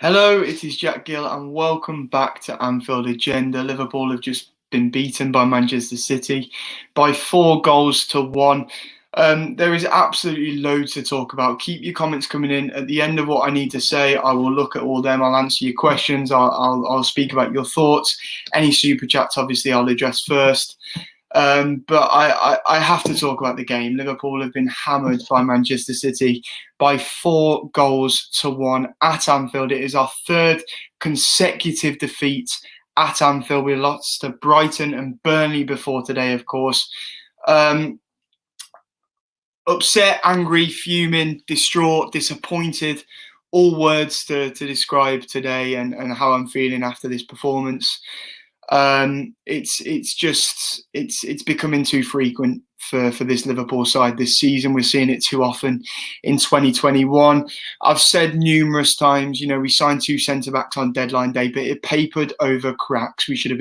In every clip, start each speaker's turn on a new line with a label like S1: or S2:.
S1: Hello, it is Jack Gill, and welcome back to Anfield Agenda. Liverpool have just been beaten by Manchester City by 4-1. There is absolutely loads to talk about. Keep your comments coming in. At the end of what I need to say, I will look at all them. I'll answer your questions. I'll speak about your thoughts. Any super chats, obviously, I'll address first. But I have to talk about the game. Liverpool have been hammered by Manchester City by 4-1 at Anfield. It is our third consecutive defeat at Anfield. We lost to Brighton and Burnley before today, of course. Upset, angry, fuming, distraught, disappointed. All words to describe today and how I'm feeling after this performance. It's becoming too frequent for this Liverpool side this season. We're seeing it too often in 2021. I've said numerous times, we signed 2 centre-backs on deadline day, but it papered over cracks. We should have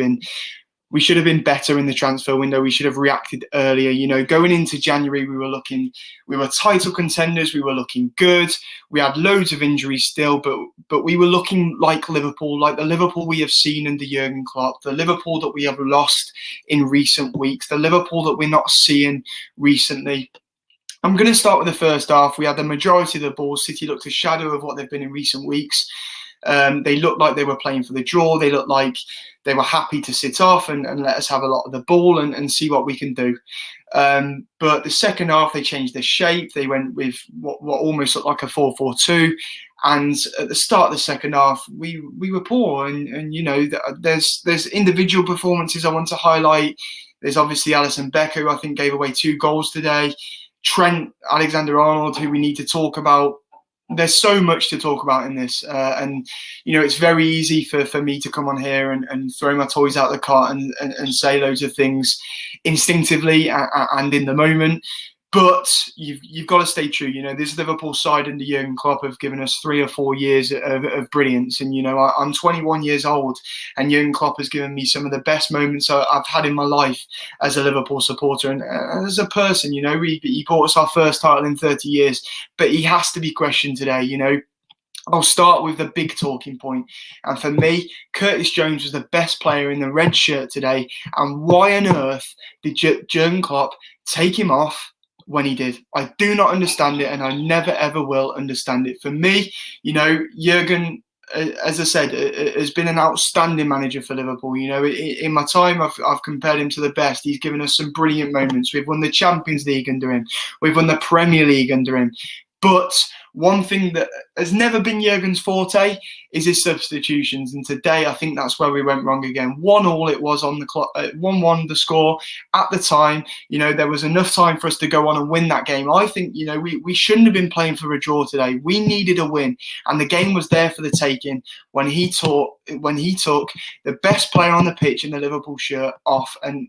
S1: been better in the transfer window. We should have reacted earlier. Going into January, we were title contenders. We were looking good. We had loads of injuries still, but we were looking like Liverpool, like the Liverpool we have seen under Jurgen Klopp, the Liverpool that we have lost in recent weeks, the Liverpool that we're not seeing recently. I'm going to start with the first half. We had the majority of the ball. City looked a shadow of what they've been in recent weeks. They looked like they were playing for the draw. They looked like they were happy to sit off and let us have a lot of the ball and see what we can do. But the second half, they changed their shape. They went with what almost looked like a 4-4-2. And at the start of the second half, we were poor. And there's individual performances I want to highlight. There's obviously Alisson Becker, who I think gave away 2 goals today. Trent Alexander-Arnold, who we need to talk about. There's so much to talk about in this. It's very easy for me to come on here and throw my toys out the cart and say loads of things instinctively and in the moment. But you've got to stay true. This Liverpool side under Jurgen Klopp have given us 3 or 4 years of brilliance. And, I'm 21 years old and Jurgen Klopp has given me some of the best moments I've had in my life as a Liverpool supporter. And as a person, he brought us our first title in 30 years. But he has to be questioned today, I'll start with the big talking point. And for me, Curtis Jones was the best player in the red shirt today. And why on earth did Jurgen Klopp take him off when he did? I do not understand it, and I never, ever will understand it. For me, Jurgen, as I said, has been an outstanding manager for Liverpool. In my time, I've compared him to the best. He's given us some brilliant moments. We've won the Champions League under him. We've won the Premier League under him. But one thing that has never been Jurgen's forte is his substitutions. And today, I think that's where we went wrong again. 1-1 it was on the clock, 1-1 the score. At the time, there was enough time for us to go on and win that game. I think, we shouldn't have been playing for a draw today. We needed a win. And the game was there for the taking when he took the best player on the pitch in the Liverpool shirt off. And,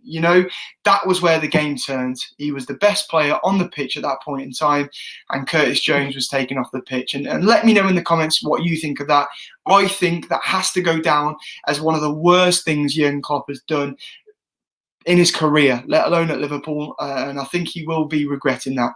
S1: that was where the game turned. He was the best player on the pitch at that point in time. And Curtis Jones was taken off the pitch. And let me know in the comments what you think of that. I think that has to go down as one of the worst things Jurgen Klopp has done in his career, let alone at Liverpool. And I think he will be regretting that.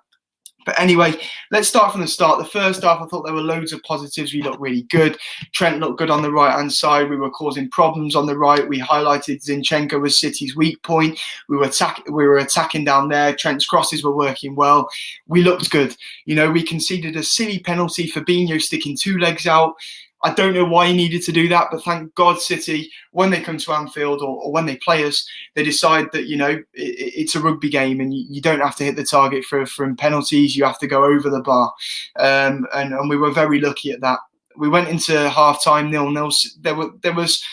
S1: But anyway, let's start from the start. The first half, I thought there were loads of positives. We looked really good. Trent looked good on the right-hand side. We were causing problems on the right. We highlighted Zinchenko was City's weak point. We were attacking down there. Trent's crosses were working well. We looked good. We conceded a silly penalty for Fabinho sticking 2 legs out. I don't know why he needed to do that, but thank God City, when they come to Anfield or when they play us, they decide that, it's a rugby game and you don't have to hit the target from penalties. You have to go over the bar. And we were very lucky at that. We went into half-time 0-0. There was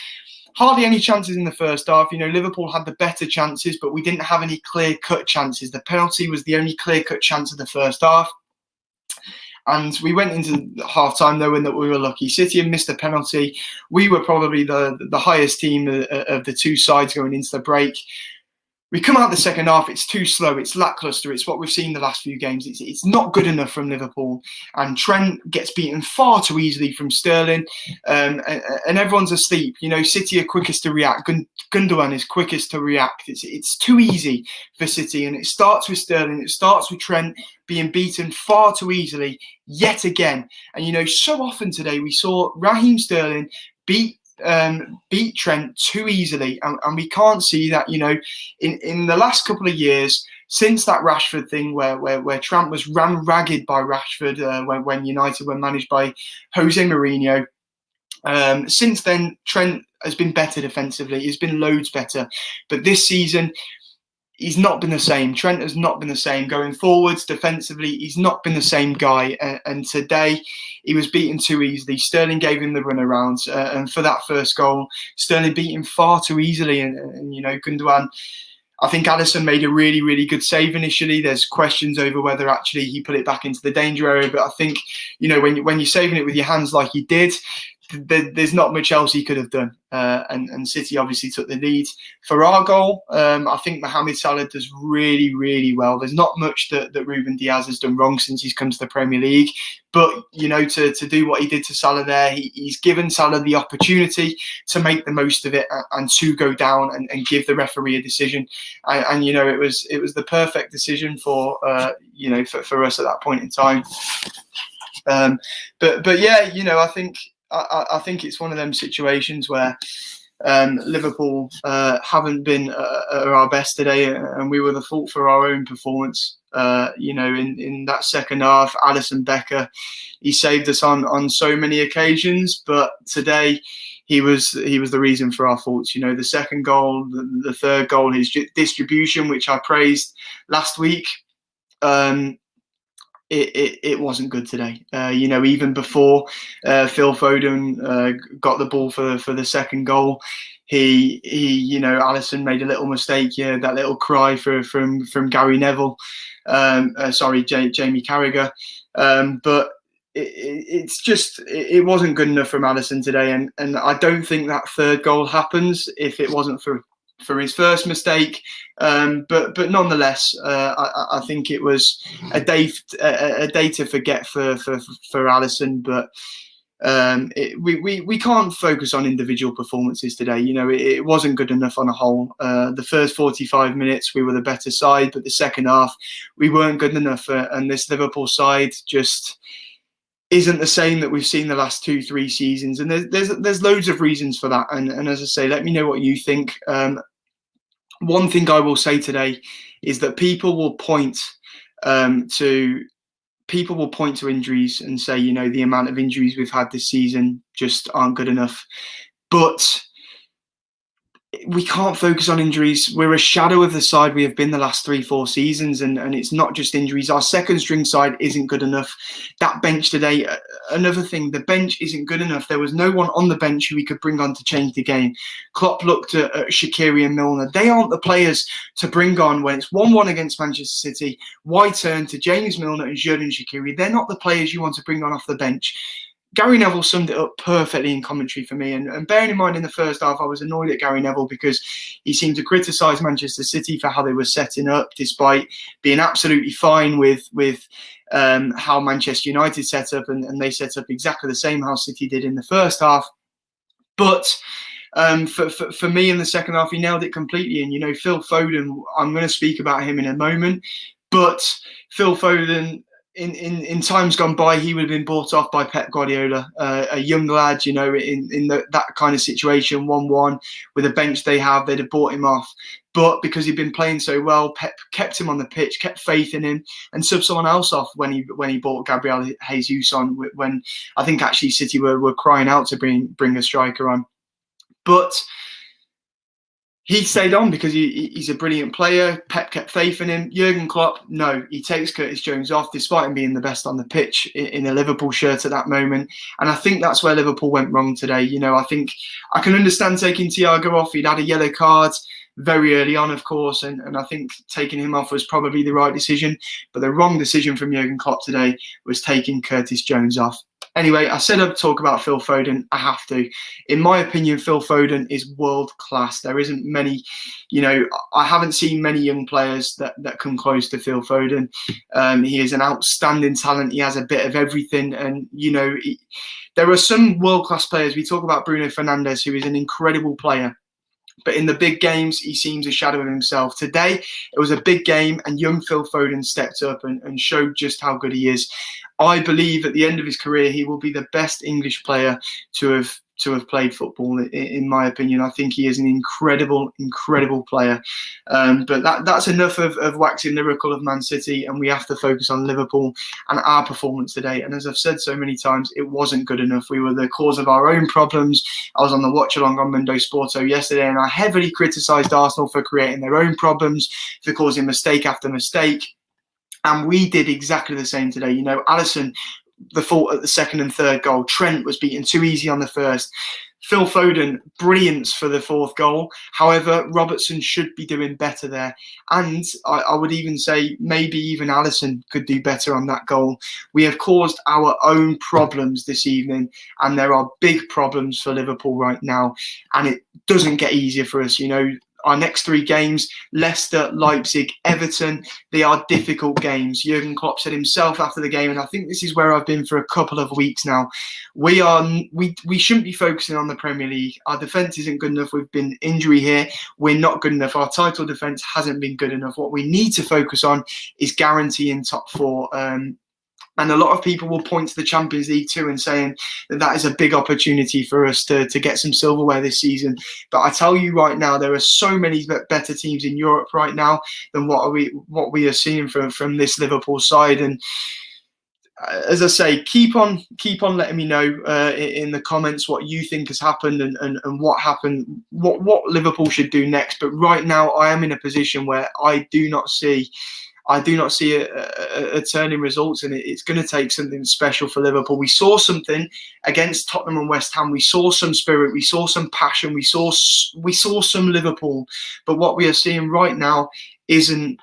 S1: hardly any chances in the first half. Liverpool had the better chances, but we didn't have any clear-cut chances. The penalty was the only clear-cut chance of the first half. And we went into half-time knowing that we were lucky. City had missed a penalty. We were probably the highest team of the 2 sides going into the break. we come out the second half, it's too slow, it's lacklustre, it's what we've seen the last few games. It's not good enough from Liverpool. And Trent gets beaten far too easily from Sterling, and everyone's asleep. City are quickest to react. Gundogan is quickest to react. It's too easy for City, and it starts with Sterling, it starts with Trent being beaten far too easily yet again. And so often today we saw Raheem Sterling beat Trent too easily, and we can't see that. In the last couple of years, since that Rashford thing where Trent was ran ragged by Rashford when United were managed by Jose Mourinho. Since then, Trent has been better defensively. He's been loads better, but this season he's not been the same. Trent has not been the same. Going forwards, defensively, he's not been the same guy. And today, he was beaten too easily. Sterling gave him the runarounds. And for that first goal, Sterling beat him far too easily. And Gundogan, I think Alisson made a really, really good save initially. There's questions over whether actually he put it back into the danger area. But I think, when you're saving it with your hands like he did, there's not much else he could have done. And City obviously took the lead. For our goal, I think Mohamed Salah does really, really well. There's not much that Ruben Diaz has done wrong since he's come to the Premier League. But, to do what he did to Salah there, he's given Salah the opportunity to make the most of it and to go down and give the referee a decision. And it was the perfect decision for for us at that point in time. But yeah, I think it's one of them situations where Liverpool haven't been at our best today, and we were the fault for our own performance. In that second half, Alisson Becker, he saved us on so many occasions, but today he was the reason for our faults. The second goal, the third goal, his distribution, which I praised last week. It wasn't good today. Even before Phil Foden got the ball for the second goal, Alisson made a little mistake here, that little cry from Gary Neville, Jamie Carragher, but it wasn't good enough from Alisson today, and I don't think that third goal happens if it wasn't for his first mistake, but nonetheless, I think it was a day to forget for Alisson. But we can't focus on individual performances today. It wasn't good enough on a whole. The first 45 minutes we were the better side, but the second half we weren't good enough, and this Liverpool side just isn't the same that we've seen the last 2-3 seasons. And there's loads of reasons for that. And as I say, let me know what you think. One thing I will say today is that people will point to injuries and say, the amount of injuries we've had this season just aren't good enough. But we can't focus on injuries. We're a shadow of the side we have been the last 3-4 seasons, and it's not just injuries. Our second string side isn't good enough. That bench today, another thing, the bench isn't good enough. There was no one on the bench who we could bring on to change the game. Klopp looked at Shaqiri and Milner. They aren't the players to bring on when it's 1-1 against Manchester City. Why turn to James Milner and Xherdan Shaqiri? They're not the players you want to bring on off the bench. Gary Neville summed it up perfectly in commentary for me. And bearing in mind, in the first half, I was annoyed at Gary Neville because he seemed to criticise Manchester City for how they were setting up, despite being absolutely fine with how Manchester United set up. And they set up exactly the same how City did in the first half. But for me in the second half, he nailed it completely. And, Phil Foden, I'm going to speak about him in a moment. But Phil Foden, in times gone by, he would have been bought off by Pep Guardiola, a young lad, in that kind of situation, 1-1 with a bench they'd have bought him off. But because he'd been playing so well, Pep kept him on the pitch, kept faith in him, and subbed someone else off when he brought Gabriel Jesus on. When I think actually City were crying out to bring a striker on, but he stayed on because he's a brilliant player. Pep kept faith in him. Jurgen Klopp, no, he takes Curtis Jones off despite him being the best on the pitch in a Liverpool shirt at that moment. And I think that's where Liverpool went wrong today. I think I can understand taking Thiago off. He'd had a yellow card very early on, of course, and I think taking him off was probably the right decision. But the wrong decision from Jurgen Klopp today was taking Curtis Jones off. Anyway, I said I'd talk about Phil Foden. I have to. In my opinion, Phil Foden is world class. There isn't many, I haven't seen many young players that come close to Phil Foden. He is an outstanding talent. He has a bit of everything. And, there are some world class players. We talk about Bruno Fernandes, who is an incredible player. But in the big games, he seems a shadow of himself. Today, it was a big game, and young Phil Foden stepped up and showed just how good he is. I believe at the end of his career, he will be the best English player to have played football, in my opinion. I think he is an incredible, incredible player. But that's enough of waxing lyrical of Man City, and we have to focus on Liverpool and our performance today. And as I've said so many times, it wasn't good enough. We were the cause of our own problems. I was on the watch along on Mundo Sporto yesterday, and I heavily criticised Arsenal for creating their own problems, for causing mistake after mistake. And we did exactly the same today. Alisson, the fault at the second and third goal. Trent was beaten too easy on the first. Phil Foden, brilliance for the fourth goal. However, Robertson should be doing better there. And I would even say maybe even Alisson could do better on that goal. We have caused our own problems this evening, and there are big problems for Liverpool right now. And it doesn't get easier for us. Our next three games, Leicester, Leipzig, Everton, they are difficult games. Jurgen Klopp said himself after the game, and I think this is where I've been for a couple of weeks now, we shouldn't be focusing on the Premier League. Our defence isn't good enough. We've been injury here. We're not good enough. Our title defence hasn't been good enough. What we need to focus on is guaranteeing top four. And a lot of people will point to the Champions League too and saying that is a big opportunity for us to get some silverware this season. But I tell you right now, there are so many better teams in Europe right now than what we are seeing from this Liverpool side. And as I say, keep on letting me know in the comments what you think has happened and what happened, what Liverpool should do next. But right now, I am in a position where I do not see a turn in results, and it's going to take something special for Liverpool. We saw something against Tottenham and West Ham. We saw some spirit. We saw some passion. We saw some Liverpool. But what we are seeing right now isn't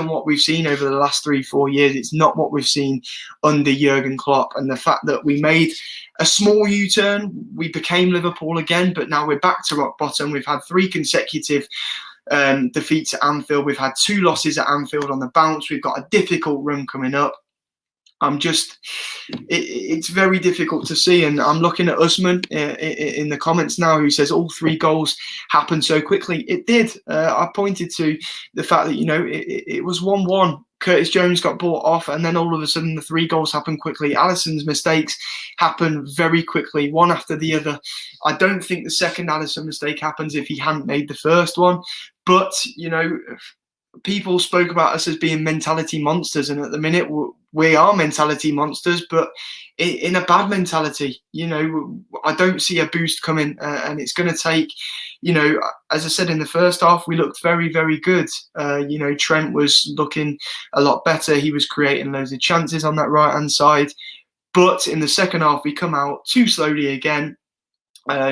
S1: what we've seen over the last 3-4 years. It's not what we've seen under Jurgen Klopp. And the fact that we made a small U-turn, we became Liverpool again, but now we're back to rock bottom. We've had 3 consecutive defeats at Anfield. We've had 2 losses at Anfield on the bounce. We've got a difficult run coming up. It's very difficult to see. And I'm looking at Usman in the comments now, who says all 3 goals happened so quickly. It did. I pointed to the fact that, it was 1-1. Curtis Jones got brought off, and then all of a sudden the 3 goals happened quickly. Alisson's mistakes happen very quickly, one after the other. I don't think the second Alisson mistake happens if he hadn't made the first one. But, people spoke about us as being mentality monsters, and at the minute we are mentality monsters, but in a bad mentality. I don't see a boost coming, and it's going to take, as I said in the first half, we looked very, very good. Trent was looking a lot better. He was creating loads of chances on that right-hand side. But in the second half, we come out too slowly again.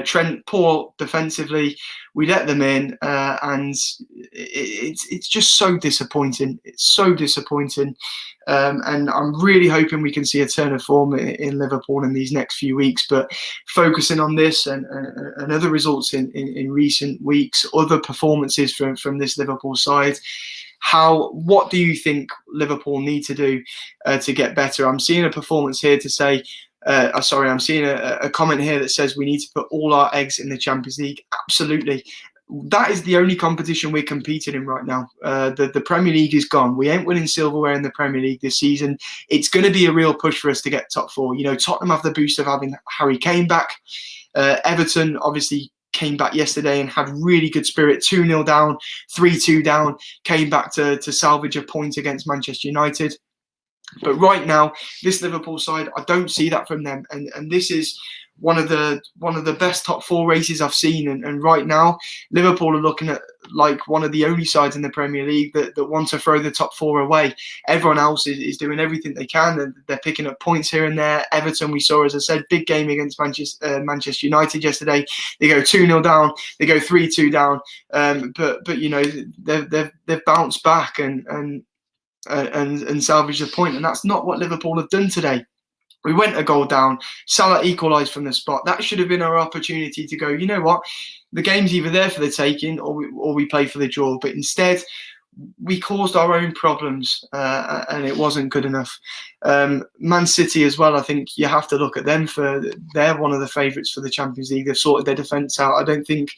S1: Trent poor defensively. We let them in, and it's just so disappointing. It's so disappointing, and I'm really hoping we can see a turn of form in Liverpool in these next few weeks. But focusing on this and other results in recent weeks, other performances from this Liverpool side. What do you think Liverpool need to do to get better? I'm seeing a performance here to say. I'm seeing a comment here that says we need to put all our eggs in the Champions League. Absolutely. That is the only competition we're competing in right now. The Premier League is gone. We ain't winning silverware in the Premier League this season. It's going to be a real push for us to get top 4. Tottenham have the boost of having Harry Kane back. Everton obviously came back yesterday and had really good spirit. 2-0 down, 3-2 down, came back to salvage a point against Manchester United. But right now, this Liverpool side, I don't see that from them, and this is one of the best top 4 races I've seen. And right now, Liverpool are looking at like one of the only sides in the Premier League that want to throw the top 4 away. Everyone else is doing everything they can, and they're picking up points here and there. Everton, we saw, as I said, big game against Manchester United yesterday. They go 2-0 down, they go 3-2 down, but they've bounced back and salvage the point, and that's not what Liverpool have done today. We went a goal down. Salah equalised from the spot. That should have been our opportunity to go, you know what? The game's either there for the taking or we play for the draw. But instead, we caused our own problems and it wasn't good enough. Man City as well, I think you have to look at them. They're one of the favourites for the Champions League. They've sorted their defence out. I don't think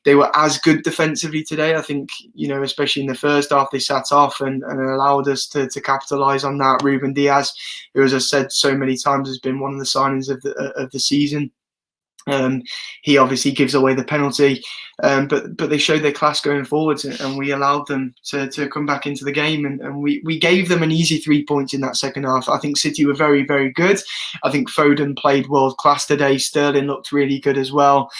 S1: they were as good defensively today. I think, especially in the first half, they sat off and allowed us to capitalise on that. Ruben Diaz, who, as I said so many times, has been one of the signings of the season. He obviously gives away the penalty, but they showed their class going forwards, and we allowed them to come back into the game, and we gave them an easy 3 points in that second half. I think City were very, very good. I think Foden played world class today. Sterling looked really good as well,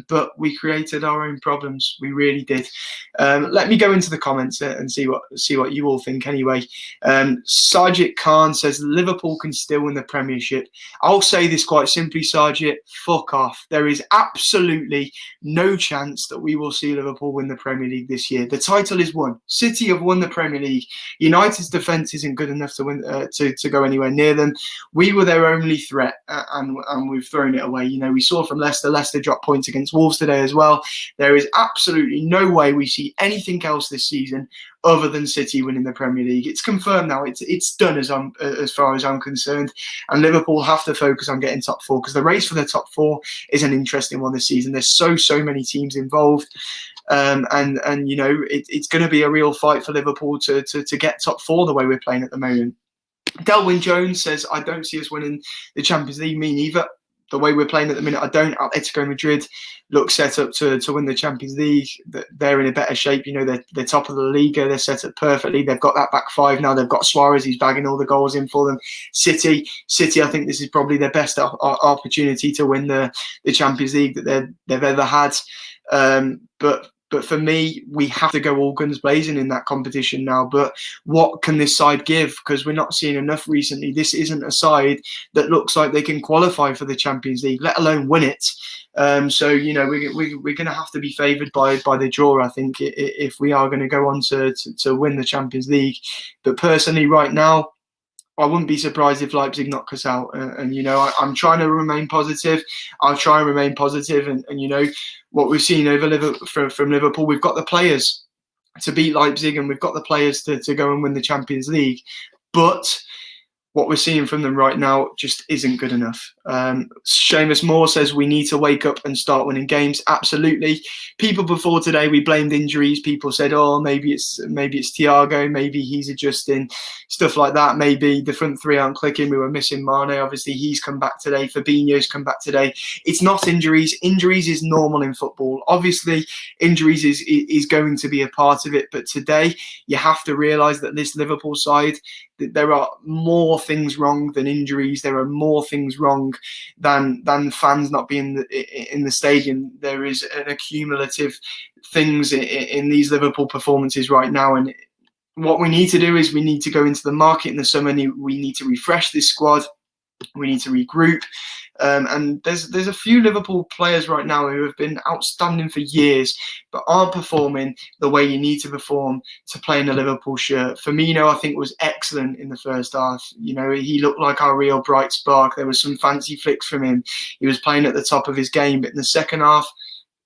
S1: but we created our own problems. We really did. Let me go into the comments and see what you all think. Anyway, Sajid Khan says Liverpool can still win the Premiership. I'll say this quite simply, Sajid. Fuck off. There is absolutely no chance that we will see Liverpool win the Premier League this year. The title is won. City have won the Premier League. United's defence isn't good enough to win to go anywhere near them. We were their only threat, and we've thrown it away. We saw from Leicester. Leicester dropped points against Wolves today as well. There is absolutely no way we see anything else this season other than City winning the Premier League. It's confirmed now. It's done as far as I'm concerned. And Liverpool have to focus on getting top four, because the race for the top four is an interesting one this season. There's so many teams involved. It's going to be a real fight for Liverpool to get top four the way we're playing at the moment. Delwyn Jones says, I don't see us winning the Champions League. Me neither. The way we're playing at the minute, I don't. Atletico Madrid look set up to win the Champions League. They're in a better shape. They're top of the Liga. They're set up perfectly. They've got that back five now. They've got Suarez. He's bagging all the goals in for them. City, I think this is probably their best opportunity to win the Champions League that they've ever had. But for me, we have to go all guns blazing in that competition now. But what can this side give? Because we're not seeing enough recently. This isn't a side that looks like they can qualify for the Champions League, let alone win it. We're going to have to be favoured by the draw, I think, if we are going to go on to win the Champions League. But personally, right now, I wouldn't be surprised if Leipzig knock us out. I'm trying to remain positive. I'll try and remain positive. And what we've seen from Liverpool, we've got the players to beat Leipzig, and we've got the players to go and win the Champions League. But what we're seeing from them right now just isn't good enough. Seamus Moore says we need to wake up and start winning games. Absolutely. People before today, we blamed injuries. People said, maybe it's Thiago, maybe he's adjusting, stuff like that. Maybe the front three aren't clicking. We were missing Mane. Obviously, he's come back today. Fabinho's come back today. It's not injuries. Injuries is normal in football. Obviously, injuries is going to be a part of it. But today, you have to realise that this Liverpool side, there are more things wrong than injuries. There are more things wrong than fans not being in the stadium. There is an accumulative things in these Liverpool performances right now. And what we need to do is we need to go into the market in the summer. We need to refresh this squad. We need to regroup. And there's a few Liverpool players right now who have been outstanding for years, but aren't performing the way you need to perform to play in a Liverpool shirt. Firmino, I think, was excellent in the first half. He looked like our real bright spark. There was some fancy flicks from him. He was playing at the top of his game. But in the second half,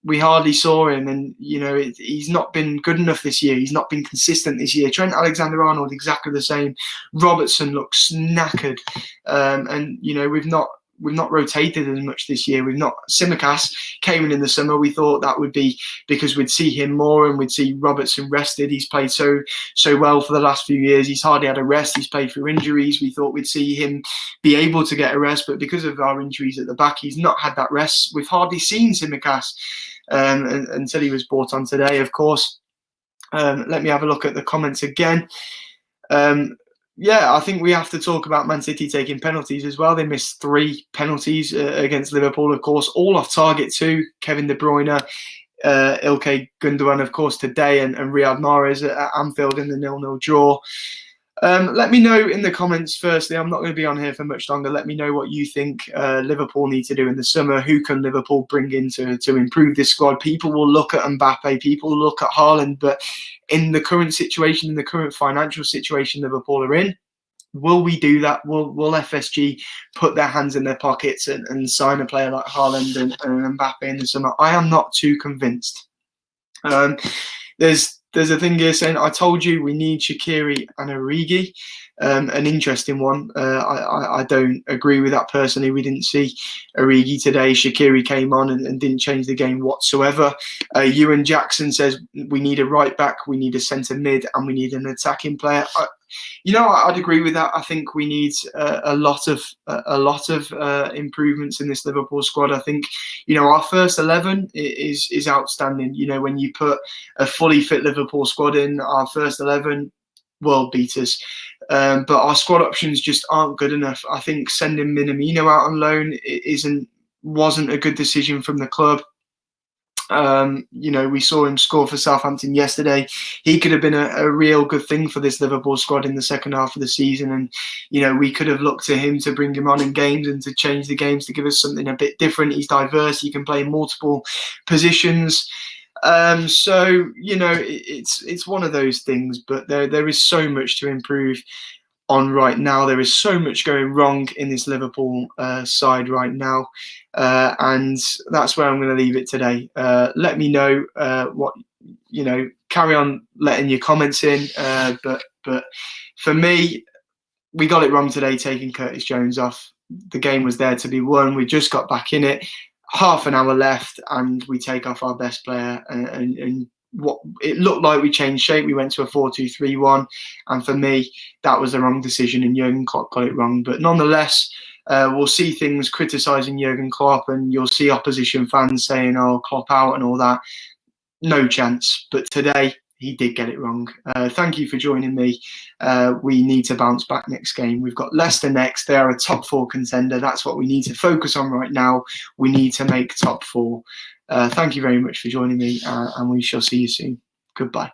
S1: we hardly saw him, and he's not been good enough this year. He's not been consistent this year. Trent Alexander-Arnold, exactly the same. Robertson looks knackered, and we've not rotated as much this year. Tsimikas came in the summer. We thought that would be because we'd see him more and we'd see Robertson rested. He's played so well for the last few years. He's hardly had a rest. He's played through injuries. We thought we'd see him be able to get a rest, but because of our injuries at the back, he's not had that rest. We've hardly seen Tsimikas until he was brought on today, of course. Let me have a look at the comments again. I think we have to talk about Man City taking penalties as well. They missed 3 penalties against Liverpool, of course, all off target too. Kevin De Bruyne, Ilkay Gundogan, of course, today, and Riyad Mahrez at Anfield in the 0-0 draw. Let me know in the comments, firstly. I'm not going to be on here for much longer. Let me know what you think Liverpool need to do in the summer. Who can Liverpool bring in to improve this squad? People will look at Mbappe. People will look at Haaland. But in the current situation, in the current financial situation Liverpool are in, Will we do that? Will FSG put their hands in their pockets and sign a player like Haaland and Mbappe in the summer? I am not too convinced. There's a thing here saying, I told you we need Shaqiri and Origi. An interesting one. I don't agree with that personally. We didn't see Origi today. Shaqiri came on and didn't change the game whatsoever. Ewan Jackson says we need a right back, we need a centre mid, and we need an attacking player. I'd agree with that. I think we need a lot of improvements in this Liverpool squad. I think, our first 11 is outstanding. When you put a fully fit Liverpool squad in, our first 11, world beaters. But our squad options just aren't good enough. I think sending Minamino out on loan wasn't a good decision from the club. We saw him score for Southampton yesterday. He could have been a real good thing for this Liverpool squad in the second half of the season. And, we could have looked to him to bring him on in games and to change the games to give us something a bit different. He's diverse. He can play in multiple positions. So, it's one of those things, but there is so much to improve on right now. There is so much going wrong in this Liverpool side right now. And that's where I'm going to leave it today. Let me know what, carry on letting your comments in. But for me, we got it wrong today, taking Curtis Jones off. The game was there to be won. We just got back in it. Half an hour left, and we take off our best player. And what it looked like, we changed shape. We went to a 4-2-3-1. And for me, that was the wrong decision, and Jurgen Klopp got it wrong. But nonetheless, we'll see things criticising Jurgen Klopp, and you'll see opposition fans saying, "Oh, Klopp out" and all that. No chance. But today, he did get it wrong. Thank you for joining me. We need to bounce back next game. We've got Leicester next. They are a top 4 contender. That's what we need to focus on right now. We need to make top 4. Thank you very much for joining me, and we shall see you soon. Goodbye.